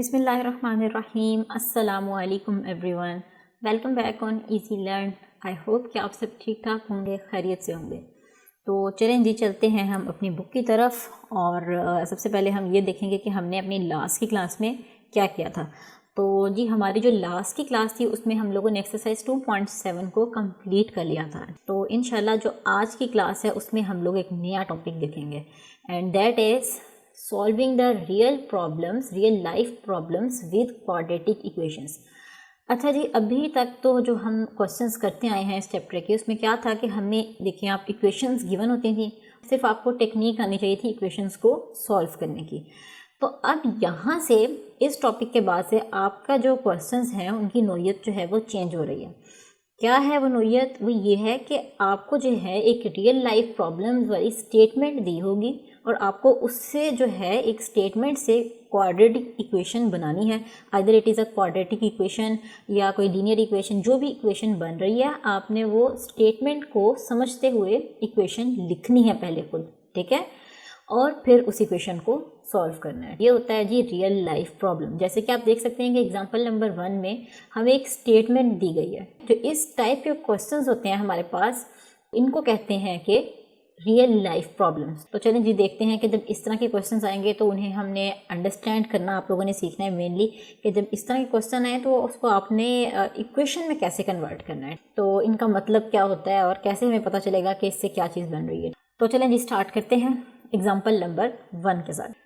बिस्मिल्लाहिर्रहमानिर्रहीम। अस्सलामुअलैकुम everyone, welcome back on easy learn. I hope कि आप सब ठीक ठाक होंगे, खैरियत से होंगे। तो चलें जी, चलते हैं हम अपनी बुक की तरफ और सबसे पहले हम ये देखेंगे कि हमने अपनी लास्ट की क्लास में क्या किया था। तो जी, हमारी जो लास्ट की क्लास थी उसमें हम लोगों ने एक्सरसाइज 2.7 को कंप्लीट कर लिया था। तो इंशाल्लाह जो आज की क्लास है उसमें हम लोग एक नया टॉपिक देखेंगे and that is solving the real life problems with quadratic equations. अच्छा जी, अभी तक तो जो हम क्वेश्चंस करते आए हैं इस चैप्टर के, उसमें क्या था कि हमें देखिए, आप इक्वेशंस गिवन होती थी, सिर्फ आपको टेक्निक आनी चाहिए थी इक्वेशंस को सॉल्व करने की। तो अब यहाँ से इस टॉपिक के बाद से आपका जो क्वेश्चंस हैं उनकी नोयत जो है वो चेंज हो रही है। क्या है वो नोयत? वो ये है कि आपको जो है एक रियल लाइफ प्रॉब्लम्स वाली स्टेटमेंट दी होगी और आपको उससे जो है एक स्टेटमेंट से क्वाड्रेटिक इक्वेशन बनानी है। Either it is a quadratic equation या कोई लीनियर इक्वेशन, जो भी इक्वेशन बन रही है आपने वो स्टेटमेंट को समझते हुए इक्वेशन लिखनी है पहले खुद, ठीक है, और फिर उस इक्वेशन को सॉल्व करना है। ये होता है जी रियल लाइफ प्रॉब्लम। जैसे कि आप देख सकते हैं कि एग्जांपल नंबर 1 में हमें एक स्टेटमेंट दी गई है। तो इस टाइप के क्वेश्चंस होते हैं हमारे पास, इनको कहते हैं कि रियल लाइफ प्रॉब्लम्स। तो चलें जी, देखते हैं कि जब इस तरह के क्वेश्चंस आएंगे तो उन्हें हमने अंडरस्टैंड करना आप लोगों ने सीखना है मेनली, कि जब इस तरह के क्वेश्चन आए तो उसको आपने इक्वेशन में कैसे कन्वर्ट करना है, तो इनका मतलब क्या होता है और कैसे हमें पता चलेगा कि इससे क्या चीज़ बन रही है। तो चलें जी, स्टार्ट करते हैं एग्जाम्पल नंबर 1 के साथ।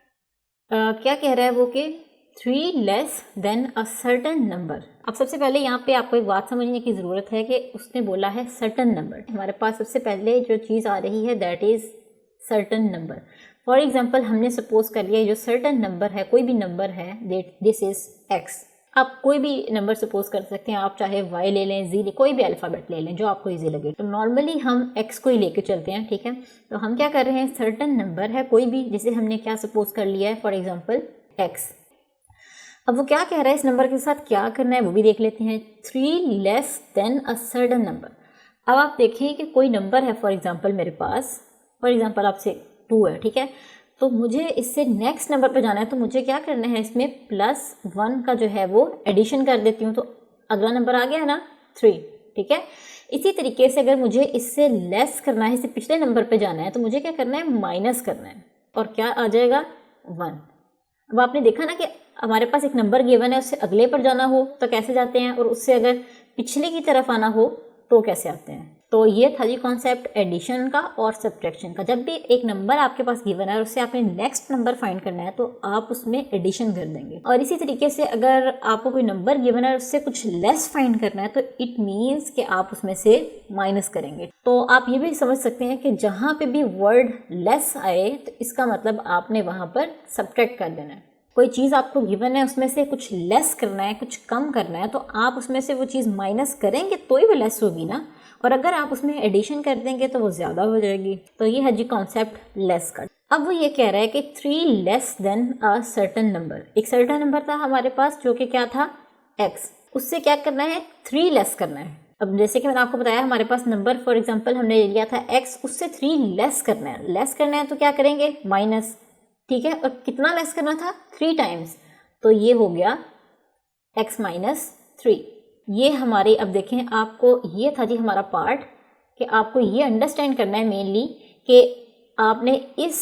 क्या कह रहा है वो कि 3 less than a certain number. अब सबसे पहले यहाँ पे आपको एक बात समझने की ज़रूरत है कि उसने बोला है सर्टन नंबर। हमारे पास सबसे पहले जो चीज़ आ रही है that is certain number. For example हमने सपोज कर लिया जो सर्टन नंबर है, कोई भी नंबर है, दिस इज़ एक्स। आप कोई भी नंबर सपोज कर सकते हैं, आप चाहे वाई ले लें, जी ले, कोई भी अल्फ़ाबेट ले लें जो आपको इजी लगे। तो नॉर्मली हम एक्स को ही लेके चलते हैं, ठीक है। तो हम क्या कर रहे हैं, सर्टन नंबर है कोई भी, जिसे हमने क्या सपोज कर लिया है, फॉर एग्जाम्पल एक्स। अब वो क्या कह रहा है, इस नंबर के साथ क्या करना है वो भी देख लेते हैं। 3 less than a certain number. अब आप देखिए कि कोई नंबर है, फॉर एग्जाम्पल मेरे पास, फॉर एग्जाम्पल आपसे 2 है, ठीक है। तो मुझे इससे नेक्स्ट नंबर पे जाना है, तो मुझे क्या करना है, इसमें +1 का जो है वो एडिशन कर देती हूँ, तो अगला नंबर आ गया है ना 3, ठीक है। इसी तरीके से अगर मुझे इससे लेस करना है, इससे पिछले नंबर पे जाना है, तो मुझे क्या करना है, माइनस करना है, और क्या आ जाएगा 1। अब आपने देखा ना कि हमारे पास एक नंबर गिवन है, उससे अगले पर जाना हो तो कैसे जाते हैं, और उससे अगर पिछले की तरफ आना हो तो कैसे आते हैं। तो ये था जी कॉन्सेप्ट एडिशन का और सब्ट्रैक्शन का। जब भी एक नंबर आपके पास गिवन है और उससे आपने नेक्स्ट नंबर फाइंड करना है तो आप उसमें एडिशन कर देंगे। और इसी तरीके से अगर आपको कोई नंबर गिवन है और उससे कुछ लेस फाइंड करना है तो इट मीन्स कि आप उसमें से माइनस करेंगे। तो आप ये भी समझ सकते हैं कि जहाँ पे भी वर्ड लेस आए तो इसका मतलब आपने वहाँ पर सब्ट्रैक्ट कर देना है। कोई चीज़ आपको गिवन है, उसमें से कुछ लेस करना है, कुछ कम करना है, तो आप उसमें से वो चीज़ माइनस करेंगे तो ही वो लेस होगी ना, और अगर आप उसमें एडिशन कर देंगे तो वो ज़्यादा हो जाएगी। तो ये है जी कॉन्सेप्ट लेस का। अब वो ये कह रहा है कि 3 less than a certain number. एक सर्टन नंबर था हमारे पास जो कि क्या था, x। उससे क्या करना है, 3 लेस करना है। अब जैसे कि मैंने आपको बताया हमारे पास नंबर फॉर एग्जाम्पल हमने ले लिया था x, उससे 3 लेस करना है। लेस करना है तो क्या करेंगे, माइनस, ठीक है। और कितना लेस करना था, 3 टाइम्स, तो ये हो गया x - 3। ये हमारे, अब देखें आपको ये था जी हमारा पार्ट कि आपको ये अंडरस्टैंड करना है मेनली कि आपने इस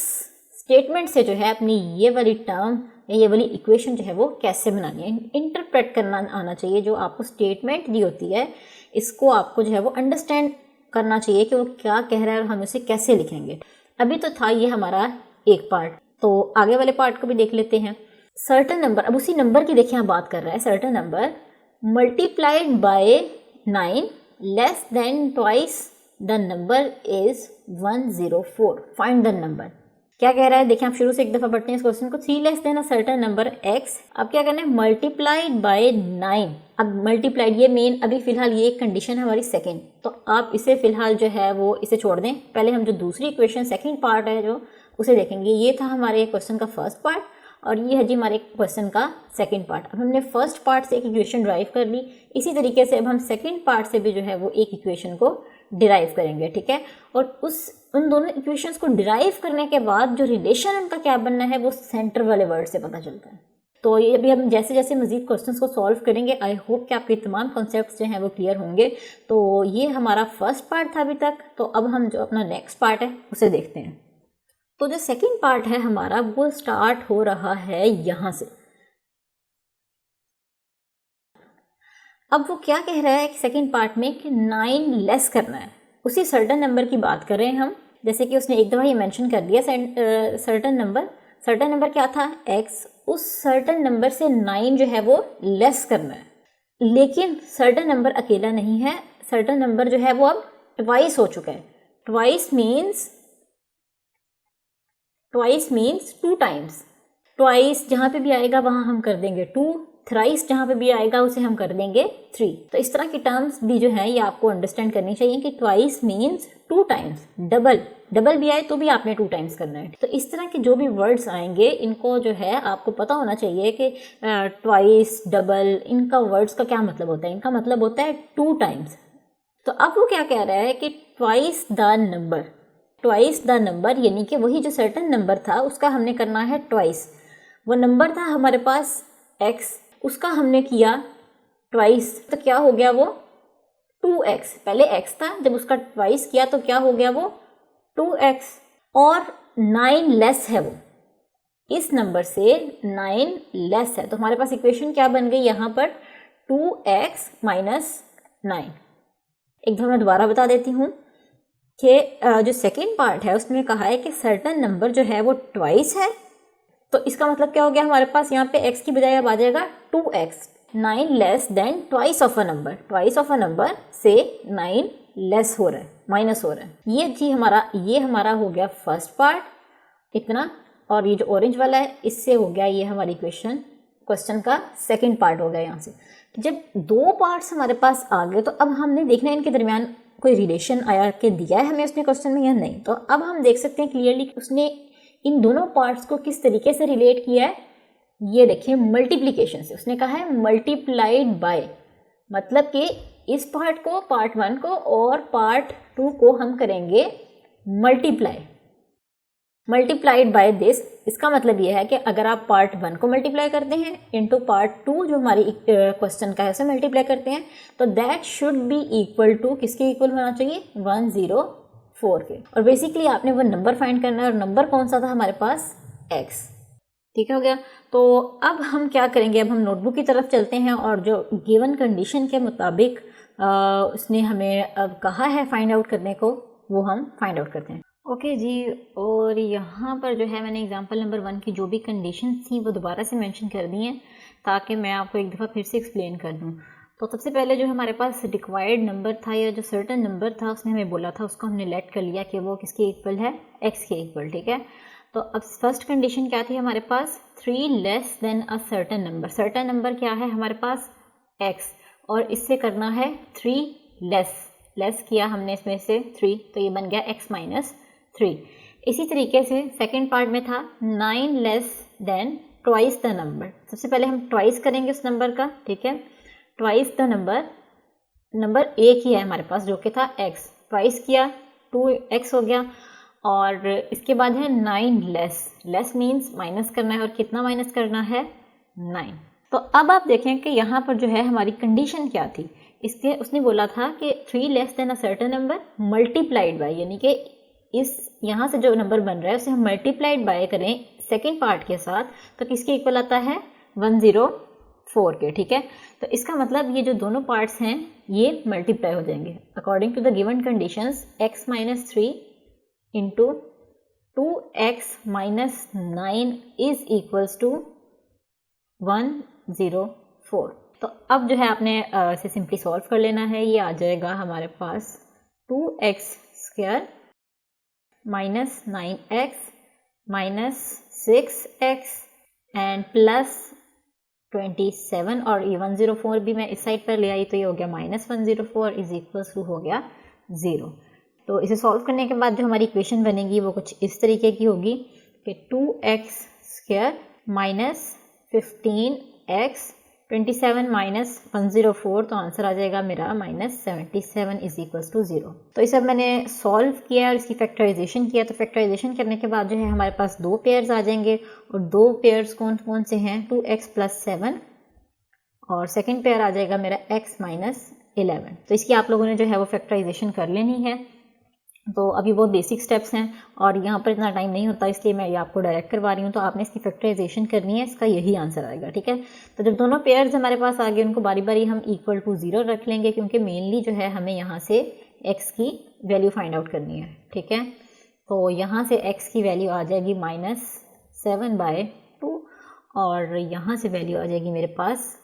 स्टेटमेंट से जो है अपनी ये वाली टर्म या ये वाली इक्वेशन जो है वो कैसे बनानी है। इंटरप्रेट करना आना चाहिए, जो आपको स्टेटमेंट दी होती है इसको आपको जो है वो अंडरस्टैंड करना चाहिए कि वो क्या कह रहा है और हम उसे कैसे लिखेंगे। अभी तो था ये हमारा एक पार्ट, तो आगे वाले पार्ट को भी देख लेते हैं। सर्टन नंबर, अब उसी नंबर की देखिए यहाँ बात कर रहा है। Certain number multiplied by 9 less than twice the number is 104। Find the number. क्या कह रहा है, देखिए आप शुरू से एक दफ़ा पढ़ते हैं इस क्वेश्चन को। 3 less than a certain number x। अब क्या करना है, मल्टीप्लाइड बाय 9। अब मल्टीप्लाइड, ये मेन अभी फिलहाल ये एक कंडीशन है हमारी सेकंड, तो आप इसे फिलहाल जो है वो इसे छोड़ दें। पहले हम जो दूसरी इक्वेशन सेकंड पार्ट है जो उसे देखेंगे। ये था हमारे क्वेश्चन का फर्स्ट पार्ट और ये है जी हमारे क्वेश्चन का सेकंड पार्ट। अब हमने फर्स्ट पार्ट से एक इक्वेशन ड्राइव कर ली, इसी तरीके से अब हम सेकंड पार्ट से भी जो है वो एक इक्वेशन को डिराइव करेंगे, ठीक है। और उन दोनों इक्वेशंस को डिराइव करने के बाद जो रिलेशन उनका क्या बनना है वो सेंटर वाले वर्ड से पता चलता है। तो ये अभी हम जैसे जैसे मज़ीद क्वेश्चंस को सॉल्व करेंगे, आई होप कि आपके तमाम कॉन्सेप्ट्स जो हैं वो क्लियर होंगे। तो ये हमारा फर्स्ट पार्ट था अभी तक। तो अब हम जो अपना नेक्स्ट पार्ट है उसे देखते हैं। तो जो सेकंड पार्ट है हमारा वो स्टार्ट हो रहा है यहाँ से। अब वो क्या कह रहा है कि सेकंड पार्ट में कि 9 लेस करना है, उसी सर्टन नंबर की बात कर रहे हैं हम। जैसे कि उसने एक दफ़ा ये मेंशन कर दिया सर्टन नंबर क्या था x, उस सर्टन नंबर से 9 जो है वो लेस करना है। लेकिन सर्टन नंबर अकेला नहीं है, सर्टन नंबर जो है वो अब ट्वाइस हो चुका है। Twice means 2 times. ट्वाइस जहाँ पे भी आएगा वहाँ हम कर देंगे 2, थ्राइस जहाँ पे भी आएगा उसे हम कर देंगे 3। तो इस तरह की टर्म्स भी जो है ये आपको अंडरस्टैंड करनी चाहिए कि ट्वाइस मीन्स 2 टाइम्स। डबल भी आए तो भी आपने 2 टाइम्स करना है। तो इस तरह के जो भी वर्ड्स आएंगे इनको जो है आपको पता होना चाहिए कि ट्वाइस, डबल, इनका वर्ड्स का क्या मतलब होता है। इनका मतलब होता है 2 टाइम्स। तो अब वो क्या कह रहा है कि ट्वाइस द नंबर यानी कि वही जो सर्टन नंबर था उसका हमने करना है ट्वाइस। वो नंबर था हमारे पास x, उसका हमने किया ट्वाइस, तो क्या हो गया वो 2x। पहले x था, जब उसका ट्वाइस किया तो क्या हो गया वो 2x। और 9 लेस है, वो इस नंबर से 9 लेस है। तो हमारे पास इक्वेशन क्या बन गई यहाँ पर 2x माइनस 9। एक दफ़ा मैं दोबारा बता देती हूँ कि जो सेकेंड पार्ट है उसमें कहा है कि सर्टन नंबर जो है वो ट्वाइस है। तो इसका मतलब क्या हो गया, हमारे पास यहाँ पे x की बजाय अब आ जाएगा 2x। 9 less than twice of a number से 9 लेस हो रहा है, माइनस हो रहा है। ये हमारा हो गया फर्स्ट पार्ट इतना। और ये जो ऑरेंज वाला है इससे हो गया ये हमारी क्वेश्चन का सेकंड पार्ट हो गया। यहाँ से जब 2 पार्ट्स हमारे पास आ गए तो अब हमने देखना है इनके दरमियान कोई रिलेशन आया कि दिया है हमें उसने क्वेश्चन में या नहीं। तो अब हम देख सकते हैं क्लियरली उसने इन दोनों पार्ट्स को किस तरीके से रिलेट किया है। ये देखिए मल्टीप्लिकेशन से उसने कहा है मल्टीप्लाइड बाय, मतलब कि इस पार्ट को, पार्ट 1 को और पार्ट 2 को हम करेंगे मल्टीप्लाइड बाय दिस। इसका मतलब ये है कि अगर आप पार्ट 1 को मल्टीप्लाई करते हैं इनटू पार्ट 2 जो हमारी क्वेश्चन का है उसे मल्टीप्लाई करते हैं तो that should be equal to, किसके इक्वल होना चाहिए 104 के। और बेसिकली आपने वो नंबर फाइंड करना है और नंबर कौन सा था हमारे पास x। ठीक हो गया। तो अब हम क्या करेंगे, अब हम नोटबुक की तरफ चलते हैं और जो गिवन कंडीशन के मुताबिक उसने हमें अब कहा है फाइंड आउट करने को वो हम फाइंड आउट करते हैं। ओके जी, और यहाँ पर जो है मैंने एग्जांपल नंबर 1 की जो भी कंडीशन थी वो दोबारा से मेंशन कर दी हैं ताकि मैं आपको एक दफ़ा फिर से एक्सप्लेन कर दूँ। तो सबसे पहले जो हमारे पास रिक्वायर्ड नंबर था या जो सर्टन नंबर था उसने हमें बोला था उसको हमने लेट कर लिया कि वो किसके इक्वल है, x के इक्वल। ठीक है। तो अब फर्स्ट कंडीशन क्या थी हमारे पास 3 less than a certain number. Certain number क्या है हमारे पास x और इससे करना है 3 लेस किया हमने इसमें से 3 तो ये बन गया x माइनस 3। इसी तरीके से सेकेंड पार्ट में था 9 less than twice the number. सबसे पहले हम ट्वाइस करेंगे उस नंबर का। ठीक है। ट्वाइस द नंबर एक ही है हमारे पास जो कि था x, ट्वाइस किया 2x हो गया। और इसके बाद है 9 लेस मीन्स माइनस करना है और कितना माइनस करना है 9। तो अब आप देखें कि यहाँ पर जो है हमारी कंडीशन क्या थी। इसके उसने बोला था कि 3 less than a certain number multiplied by, यानी कि इस यहाँ से जो नंबर बन रहा है उसे हम मल्टीप्लाइड बाय करें सेकेंड पार्ट के साथ तो किसके इक्वल आता है 104 के। ठीक है। तो इसका मतलब ये जो दोनों पार्ट्स हैं ये मल्टीप्लाई हो जाएंगे according to the given conditions. x minus 3 into 2x minus 9 is equals to 104। तो अब जो है आपने इसे सिंपली सॉल्व कर लेना है। ये आ जाएगा हमारे पास 2x square minus 9x minus 6x and plus 27 और ये 104 भी मैं इस साइड पर ले आई तो ये हो गया माइनस 104 इज इक्वल्स टू हो गया 0। तो इसे सॉल्व करने के बाद जो हमारी इक्वेशन बनेगी वो कुछ इस तरीके की होगी कि 2x square minus 15x 27 minus 104, तो आंसर आ जाएगा मेरा -77 इज इक्वल्स टू 0। तो इसे अब मैंने सॉल्व किया और इसकी फैक्टराइजेशन किया। तो फैक्टराइजेशन करने के बाद जो है हमारे पास दो पेयर्स आ जाएंगे, और दो पेयर्स कौन कौन से हैं, 2x + 7, और सेकंड पेयर आ जाएगा मेरा x - 11। तो इसकी आप लोगों ने जो है वो फैक्टराइजेशन कर लेनी है। तो अभी बहुत बेसिक स्टेप्स हैं और यहाँ पर इतना टाइम नहीं होता, इसलिए मैं ये आपको डायरेक्ट करवा रही हूँ। तो आपने इसकी फैक्टराइजेशन करनी है, इसका यही आंसर आएगा, ठीक है। तो जब दोनों पेयर्स हमारे पास आ गए, उनको बारी बारी हम इक्वल टू 0 रख लेंगे, क्योंकि मेनली जो है हमें यहाँ से x की वैल्यू फाइंड आउट करनी है, ठीक है। तो यहाँ से x की वैल्यू आ जाएगी -7/2, और यहाँ से वैल्यू आ जाएगी मेरे पास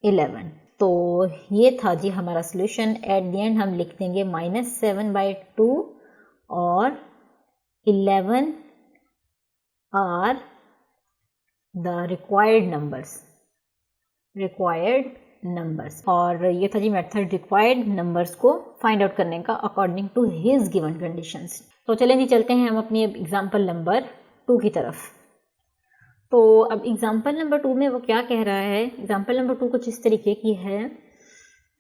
11। तो ये था जी हमारा सोल्यूशन। एट द एंड हम लिख देंगे -7/2 और 11 आर द रिक्वायर्ड नंबर्स। और ये था जी मेथड रिक्वायर्ड नंबर्स को फाइंड आउट करने का according to his given conditions. तो चलें जी, चलते हैं हम अपनी एग्जांपल नंबर 2 की तरफ। तो अब एग्जांपल नंबर 2 में वो क्या कह रहा है। एग्जांपल नंबर 2 कुछ इस तरीके की है।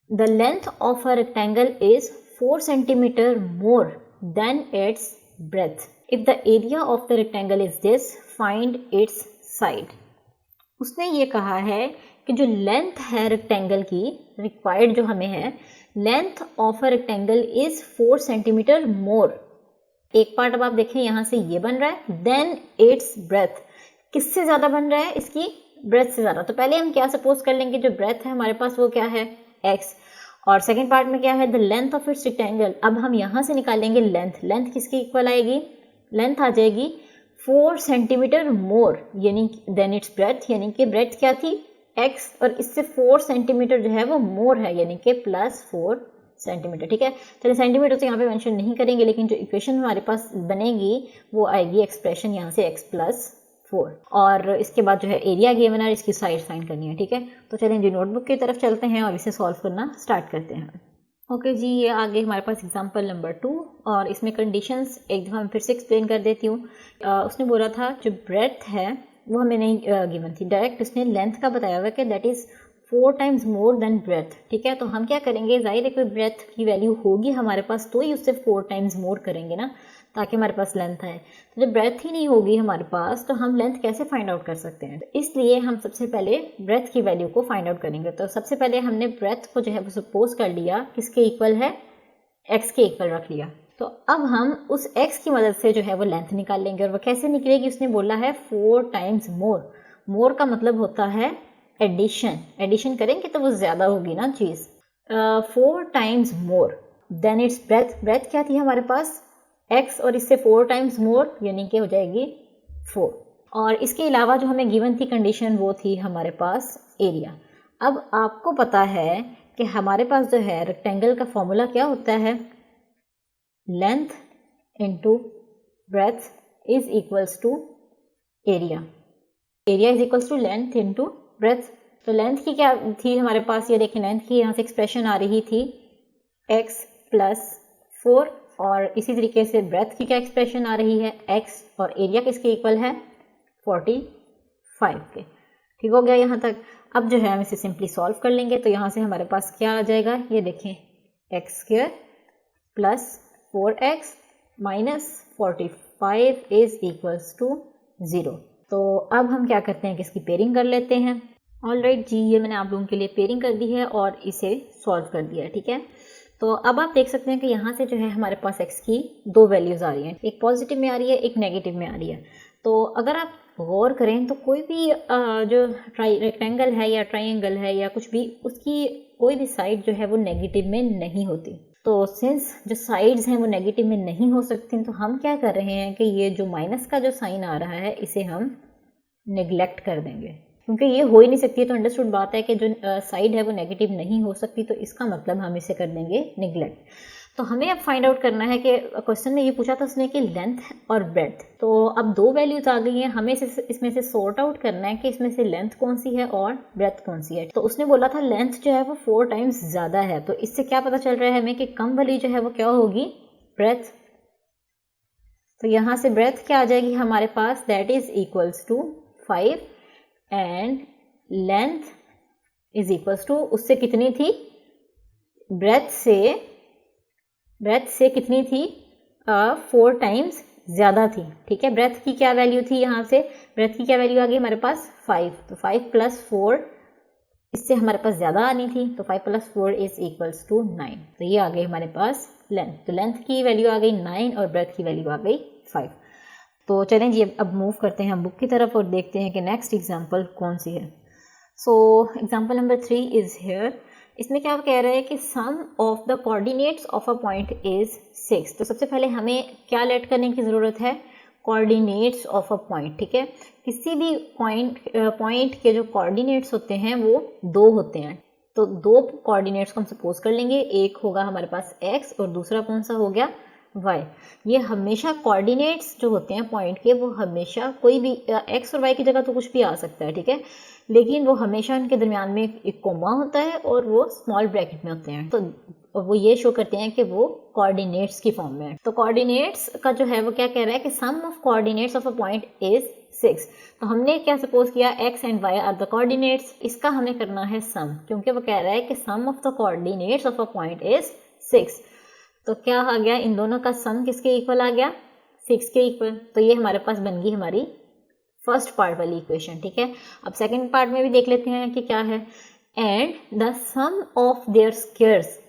The length of a rectangle is 4 centimetre more than its breath. If the area of the rectangle is this, find its side. उसने ये कहा है कि जो लेंथ है रेक्टेंगल की, रिक्वायर्ड जो हमें है, length of a rectangle is 4 centimetre more. एक पार्ट अब आप देखें यहाँ से ये बन रहा है, देन इट्स ब्रेथ। किससे ज़्यादा बन रहा है, इसकी ब्रेथ से ज़्यादा। तो पहले हम क्या सपोज कर लेंगे, जो ब्रेथ है हमारे पास वो क्या है, x, और सेकंड पार्ट में क्या है, the length of its rectangle. अब हम यहाँ से निकालेंगे लेंथ। लेंथ किसकी इक्वल आएगी, लेंथ आ जाएगी 4 सेंटीमीटर मोर यानी देन इट्स ब्रेथ, यानी कि ब्रेथ क्या थी, x, और इससे 4 सेंटीमीटर जो है वो मोर है, यानी कि +4 सेंटीमीटर, ठीक है। चलिए सेंटीमीटर तो यहाँ पे मेंशन नहीं करेंगे, लेकिन जो इक्वेशन हमारे पास बनेगी वो आएगी एक्सप्रेशन यहाँ से x + 4, और इसके बाद जो है एरिया गिवन है, इसकी साइड फाइंड करनी है, ठीक है। तो चलें जी नोटबुक की तरफ चलते हैं और इसे सॉल्व करना स्टार्ट करते हैं। ओके जी, ये आगे हमारे पास एग्जांपल नंबर 2, और इसमें कंडीशंस एक दफ़ा मैं फिर से एक्सप्लेन कर देती हूँ। उसने बोला था जो ब्रेथ है वो हमें नहीं गिवन थी, डायरेक्ट उसने लेंथ का बताया हुआ कि that is 4 times more than breadth, ठीक है। तो हम क्या करेंगे, जाहिर है कोई ब्रेथ की वैल्यू होगी हमारे पास तो ही उससे 4 टाइम्स मोर करेंगे ना, ताकि हमारे पास लेंथ आए। तो जब ब्रेथ ही नहीं होगी हमारे पास तो हम लेंथ कैसे फाइंड आउट कर सकते हैं। तो इसलिए हम सबसे पहले ब्रेथ की वैल्यू को फाइंड आउट करेंगे। तो सबसे पहले हमने ब्रेथ को जो है वो सपोज कर लिया किसके इक्वल है, x के इक्वल रख लिया। तो अब हम उस x की मदद से जो है वो लेंथ निकाल लेंगे, और वो कैसे निकलेगी, उसने बोला है 4 टाइम्स मोर। मोर का मतलब होता है एडिशन, एडिशन करेंगे तो वो ज़्यादा होगी ना चीज़। 4 times more than its breadth. Breadth क्या थी हमारे पास, x, और इससे 4 टाइम्स मोर यानी कि हो जाएगी 4। और इसके अलावा जो हमें गिवन थी कंडीशन वो थी हमारे पास एरिया। अब आपको पता है कि हमारे पास जो है रेक्टेंगल का फॉर्मूला क्या होता है, length into breadth is equals to area. Area is equals to length into breadth. तो लेंथ की क्या थी हमारे पास, ये देखें लेंथ की यहाँ से एक्सप्रेशन आ रही थी x + 4, और इसी तरीके से ब्रेथ की क्या एक्सप्रेशन आ रही है x, और एरिया किसके इक्वल है 45 के। ठीक हो गया यहाँ तक। अब जो है हम इसे सिंपली सॉल्व कर लेंगे। तो यहाँ से हमारे पास क्या आ जाएगा, ये देखें x² + 4x - 45 is equals to 0। तो अब हम क्या करते हैं कि इसकी पेयरिंग कर लेते हैं। ऑलराइट जी, ये मैंने आप लोगों के लिए पेयरिंग कर दी है और इसे सॉल्व कर दिया है, ठीक है। तो अब आप देख सकते हैं कि यहाँ से जो है हमारे पास x की 2 वैल्यूज़ आ रही हैं, एक पॉजिटिव में आ रही है, एक नेगेटिव में आ रही है। तो अगर आप गौर करें तो कोई भी जो रेक्टेंगल है या ट्राइंगल है या कुछ भी, उसकी कोई भी साइड जो है वो नेगेटिव में नहीं होती। तो सिंस जो साइड्स हैं वो नेगेटिव में नहीं हो सकती, तो हम क्या कर रहे हैं कि ये जो माइनस का जो साइन आ रहा है इसे हम नेग्लेक्ट कर देंगे, क्योंकि ये हो ही नहीं सकती है। तो अंडरस्टूड बात है कि जो साइड है वो नेगेटिव नहीं हो सकती, तो इसका मतलब हम इसे कर देंगे नेग्लेक्ट। तो हमें अब फाइंड आउट करना है कि क्वेश्चन में ये पूछा था उसने कि लेंथ और ब्रेथ। तो अब 2 वैल्यूज आ गई हैं, हमें इसमें से सॉर्ट आउट करना है कि इसमें से लेंथ कौन सी है और ब्रेथ कौन सी है। तो उसने बोला था लेंथ जो है वो 4 टाइम्स ज़्यादा है, तो इससे क्या पता चल रहा है हमें कि कम वाली जो है वो क्या होगी, ब्रेथ। तो यहाँ से ब्रेथ क्या आ जाएगी हमारे पास, that is equals to 5, and length is equals to, उससे कितनी थी, ब्रेथ से कितनी थी, 4 टाइम्स ज़्यादा थी, ठीक है। ब्रेथ की क्या वैल्यू थी, यहाँ से ब्रेथ की क्या वैल्यू आ गई हमारे पास 5, तो 5 + 4 इससे हमारे पास ज़्यादा आनी थी, तो 5 + 4 इज इक्वल्स टू 9। तो ये आ गई हमारे पास लेंथ, तो लेंथ की वैल्यू आ गई 9 और ब्रेथ की वैल्यू आ गई 5। तो चलें जी अब मूव करते हैं हम बुक की तरफ और देखते हैं कि नेक्स्ट एग्जाम्पल कौन सी है। So example number 3 is here. इसमें क्या कह रहा है कि sum of the coordinates of a point is 6। तो सबसे पहले हमें क्या लेट करने की ज़रूरत है, कोऑर्डिनेट्स ऑफ अ पॉइंट, ठीक है। किसी भी पॉइंट के जो कोऑर्डिनेट्स होते हैं वो 2 होते हैं, तो 2 कोऑर्डिनेट्स को हम सपोज कर लेंगे, एक होगा हमारे पास x और दूसरा कौन सा हो गया y। ये हमेशा कोऑर्डिनेट्स जो होते हैं पॉइंट के वो हमेशा कोई भी x और y की जगह तो कुछ भी आ सकता है, ठीक है, लेकिन वो हमेशा उनके दरमियान में एक कोमा होता है और वो स्मॉल ब्रैकेट में होते हैं, तो वो ये शो करते हैं कि वो कोऑर्डिनेट्स की फॉर्म में है। तो कोऑर्डिनेट्स का जो है वो क्या कह रहा है कि sum of coordinates of a point is 6। तो हमने क्या सपोज किया, x and y are the coordinates, इसका हमें करना है सम, क्योंकि वो कह रहा है कि sum of the coordinates of a point is 6। तो क्या आ गया, इन दोनों का सम किसके इक्वल आ गया, 6 के इक्वल। तो ये हमारे पास बन गई हमारी फर्स्ट पार्ट वाली इक्वेशन, ठीक है। अब सेकंड पार्ट में भी देख लेते हैं कि क्या है, and the sum of their squares.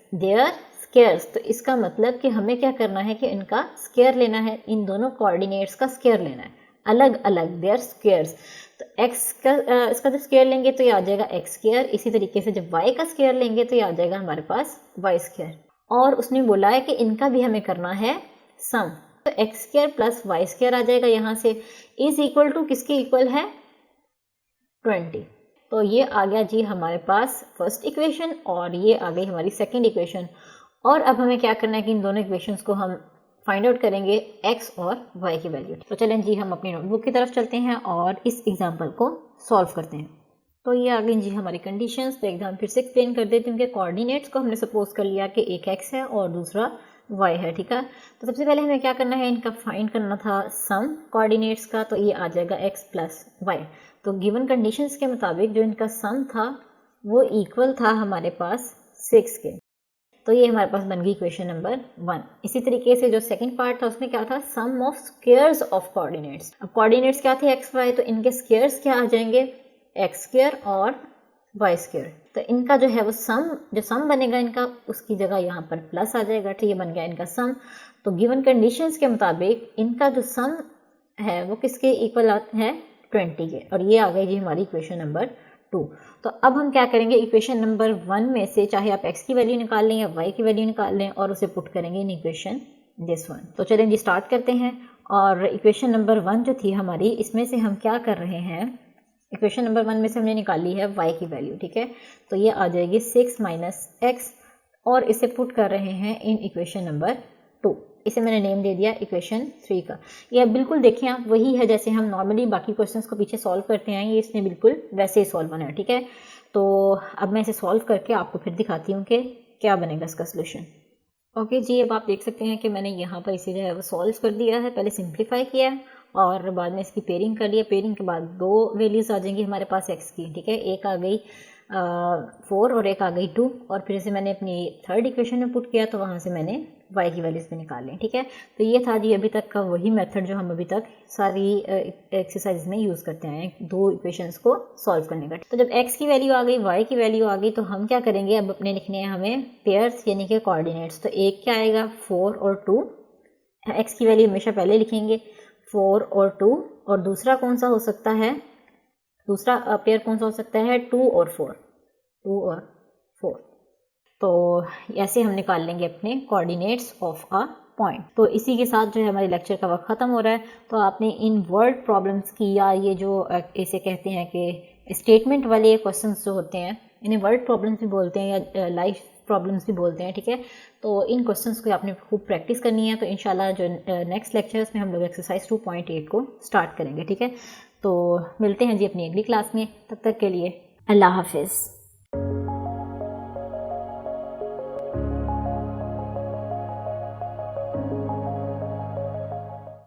तो इसका मतलब कि हमें क्या करना है कि इनका स्क्वायर लेना है, इन दोनों कोऑर्डिनेट्स का स्क्वायर लेना है अलग अलग, देयर स्क्वायर्स। तो x का इसका जब स्क्वायर लेंगे तो ये आ जाएगा x स्क्वायर, इसी तरीके से जब y का स्क्वायर लेंगे तो ये आ जाएगा हमारे पास y स्क्वायर। और उसने बोला है कि इनका भी हमें करना है सम, तो x square plus y square आ जाएगा यहाँ से, इज इक्वल टू किसके इक्वल है, 20। तो ये आ गया जी हमारे पास फर्स्ट इक्वेशन और ये आ गई हमारी सेकंड इक्वेशन। और अब हमें क्या करना है कि इन दोनों इक्वेशंस को हम फाइंड आउट करेंगे x और y की वैल्यू। तो चलें जी हम अपनी नोटबुक की तरफ चलते हैं और इस एग्जाम्पल को सॉल्व करते हैं। तो ये आ गई जी हमारी कंडीशंस। तो एकदम फिर से एक्सप्लेन कर देती हूँ कि कोऑर्डिनेट्स को हमने सपोज कर लिया कि एक x है और दूसरा y है, ठीक है। तो सबसे पहले हमें क्या करना है, इनका फाइंड करना था सम कोऑर्डिनेट्स का, तो ये आ जाएगा x प्लस y। तो गिवन कंडीशंस के मुताबिक जो इनका सम था वो इक्वल था हमारे पास 6 के, तो ये हमारे पास बन गई इक्वेशन नंबर 1। इसी तरीके से जो सेकंड पार्ट था उसमें क्या था, सम ऑफ स्क्वायर्स ऑफ कोऑर्डिनेट्स। अब कोऑर्डिनेट्स क्या थे x y, तो इनके स्क्वायर्स क्या आ जाएंगे, x स्क्वायर और y स्क्वायर। तो इनका जो है वो जो सम बनेगा इनका, उसकी जगह यहाँ पर प्लस आ जाएगा, तो ये बन गया इनका सम। तो गिवन कंडीशंस के मुताबिक इनका जो सम है वो किसके इक्वल है, 20 के, और ये आ गई जी हमारी इक्वेशन नंबर 2। तो अब हम क्या करेंगे, इक्वेशन नंबर 1 में से चाहे आप x की वैल्यू निकाल लें या y की वैल्यू निकाल लें और उसे पुट करेंगे इन इक्वेशन दिस वन। तो चलें जी स्टार्ट करते हैं। और इक्वेशन नंबर 1 जो थी हमारी, इसमें से हम क्या कर रहे हैं, इक्वेशन नंबर 1 में से हमने निकाली है y की वैल्यू, ठीक है। तो ये आ जाएगी 6 - x और इसे पुट कर रहे हैं इन इक्वेशन नंबर 2। इसे मैंने नेम दे दिया इक्वेशन 3 का। ये बिल्कुल देखें आप वही है जैसे हम नॉर्मली बाकी क्वेश्चंस को पीछे सॉल्व करते हैं, ये इसने बिल्कुल वैसे ही सॉल्व बना है, ठीक है। तो अब मैं इसे सॉल्व करके आपको फिर दिखाती हूँ कि क्या बनेगा इसका सोल्यूशन। ओके जी, अब आप देख सकते हैं कि मैंने यहाँ पर इसे जो है वो सॉल्व कर दिया है, पहले सिंप्लीफाई किया है और बाद में इसकी पेयरिंग कर लिया। पेयरिंग के बाद 2 वैल्यूज़ आ जाएंगी हमारे पास x की, ठीक है। एक आ गई 4 और एक आ गई 2, और फिर से मैंने अपनी थर्ड इक्वेशन में पुट किया तो वहाँ से मैंने y की वैल्यूज़ भी निकाल ली, ठीक है। तो ये था जी अभी तक का वही मेथड जो हम अभी तक सारी एक्सरसाइज में यूज़ करते हैं, 2 इक्वेशंस को सॉल्व करने का। तो जब x की वैल्यू आ गई, y की वैल्यू आ गई, तो हम क्या करेंगे, अब अपने लिखने हैं हमें पेयर्स यानी कि कोऑर्डिनेट्स। तो एक क्या आएगा 4 और 2, x की वैल्यू हमेशा पहले लिखेंगे 4 और 2, और दूसरा कौन सा हो सकता है, दूसरा पेयर कौन सा हो सकता है 2 और 4, 2 और 4। तो ऐसे हम निकाल लेंगे अपने कोऑर्डिनेट्स ऑफ अ पॉइंट। तो इसी के साथ जो है हमारे लेक्चर का वक्त ख़त्म हो रहा है। तो आपने इन वर्ड प्रॉब्लम्स की या ये जो इसे कहते हैं कि स्टेटमेंट वाले क्वेश्चंस जो होते हैं, इन्हें वर्ड प्रॉब्लम्स भी बोलते हैं या लाइफ प्रॉब्लम्स भी बोलते हैं, ठीक है। तो इन क्वेश्चंस को आपने खूब प्रैक्टिस करनी है। तो इंशाल्लाह जो नेक्स्ट लेक्चर्स में हम लोग एक्सरसाइज 2.8 को स्टार्ट करेंगे, ठीक है। तो मिलते हैं जी अपनी अगली क्लास में, तब तक के लिए अल्लाह हाफिज़।